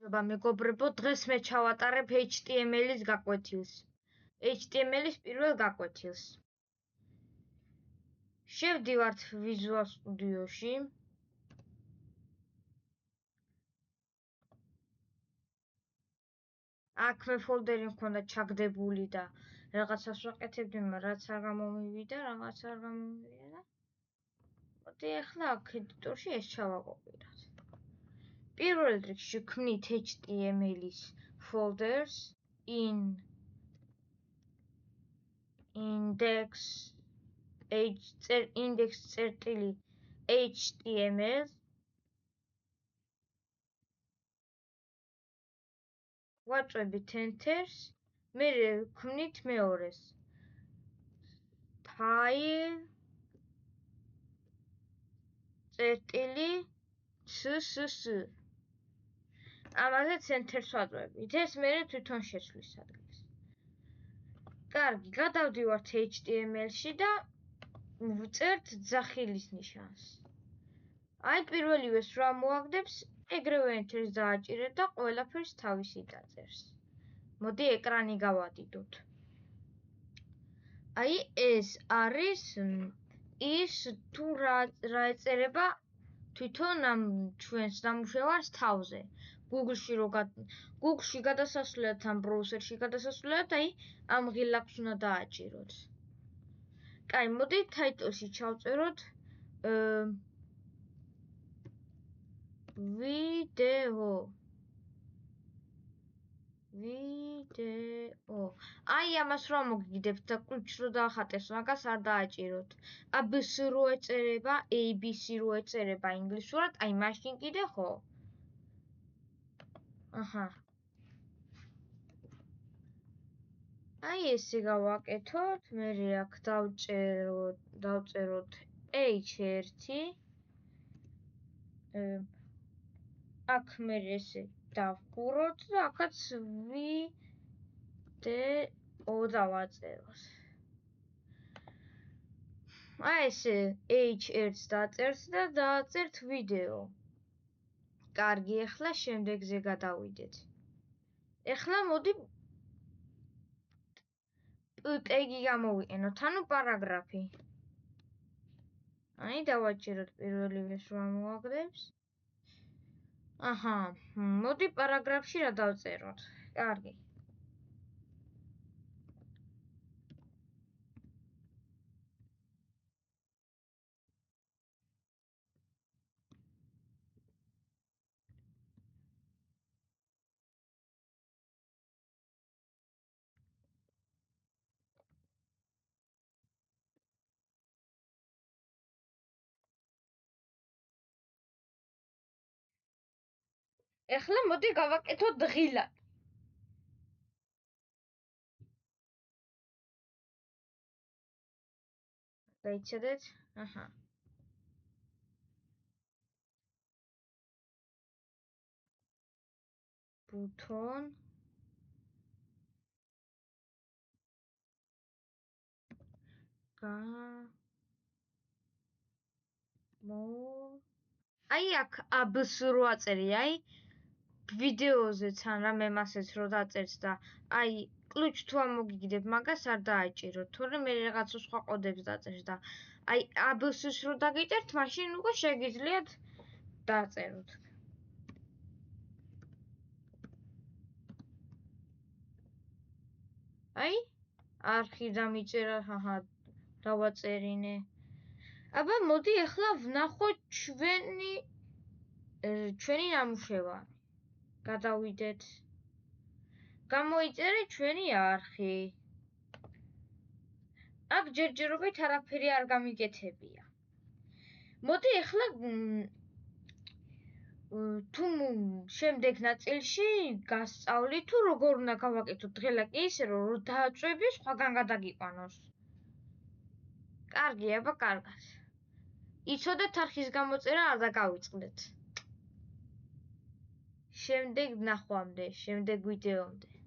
მადლობა მეგობრებო, დღეს მე ჩავატარებ HTML-ის გაკვეთილს. HTML-ის პირველ გაკვეთილს. შევდივართ Visual Studio-ში. აქ მე ფოლდერი მქონდა ჩაგდებული და რაღაცას ვაკეთებდი, მაგრამ რაც არ გამომივიდა, რაღაც არ გამომივიდა და მოდი ახლა აქ ედიტორში ეს ჩავაკოპიროთ. პირველ რიგში ვქმნით HTML-ის folders in index.html ვაწვევით enter-ს, მე ვქმნით მეორეს file.css ამაზე enter-ს ვაწვევით, ეს მე თვითონ შეცვლის ადგილს. კარგი, გადავდივართ HTML-ში და ვწერთ ძახილის ნიშანს. აი პირველივეს რა მოაგდებს, ეგრევე enter-ს დააჭირეთ და ყველაფერს თავისი დაწერს. მოდი ეკრანი გავადიდოთ. აი ეს არის ის თუ რა ეწერება თვითონ ამ ჩვენს ნამუშევარს თავზე. Google-ში გადასასვლელად ან ბროუსერში გადასასვლელად აი ამ ღილაკს უნდა დააჭიროთ. კაი, მოდი title-ში ჩავწეროთ ვიდეო. აი ამას რა მოგიგდებთ და ключ რო დაახატეს, მაგას არ დააჭიროთ. ABC რო ეწერება, ABC რო ეწერება ინგლისურად, აი მაშინ კიდე ხო? აჰა. აი ესე გავაკეთოთ, მე აქ დავწეროთ H1. აქ მე ესე დავყუროთ და აქაც ვიდეო დავაწეროთ. აი ესე H1-ს დაწერთ და დააწერთ ვიდეო. კარგი, ახლა შემდეგზე გადავიდეთ. ახლა მოდი ტეგი გამოვიყენოთ, ანუ პარაგრაფი. აი დავაჭიროთ პირველივეს რა მოაგდებს. აჰა, მოდი პარაგრაფში რა დავწეროთ. კარგი. ახლა მოდი გავაკეთოთ ღილაკი. დაიცადეთ? აჰა. ბუთონ აი აქ ABC რო აწერი, აი ვიდეოზეც ან რამე მასეც რო დაწერთ და აი ключ თუ ამოგიგდებ, მაგას არ დააჭიროთ, თორემ მე რაღაც სხვა კოდებს დაწერს და აი ABC-ს რო დაგიწერთ, მაშინ უკვე შეგიძლიათ დაწეროთ. აი არხი დამიწერა, აჰა, დავაწერინე. აბა მოდი ახლა ვნახოთ ჩვენი ნამუშევარი. გადავიდეთ. გამოიწერეთ ჩვენი არხი. აქ ჯერჯერობით არაფერი არ გამიგეთებია. მოდი ახლა თუ შემდეგ ნაწილში გასწავლით თუ როგორ უნდა გავაკეთოთ ღილაკი ისე რომ დააწვევი სხვაგან გადაგიყვანოს. კარგი, აბა კარგად. იცოდეთ არხის გამოწერა არ დაგავიწყდეთ. შემდეგ ნახვამდე, შემდეგ ვიდეომდე.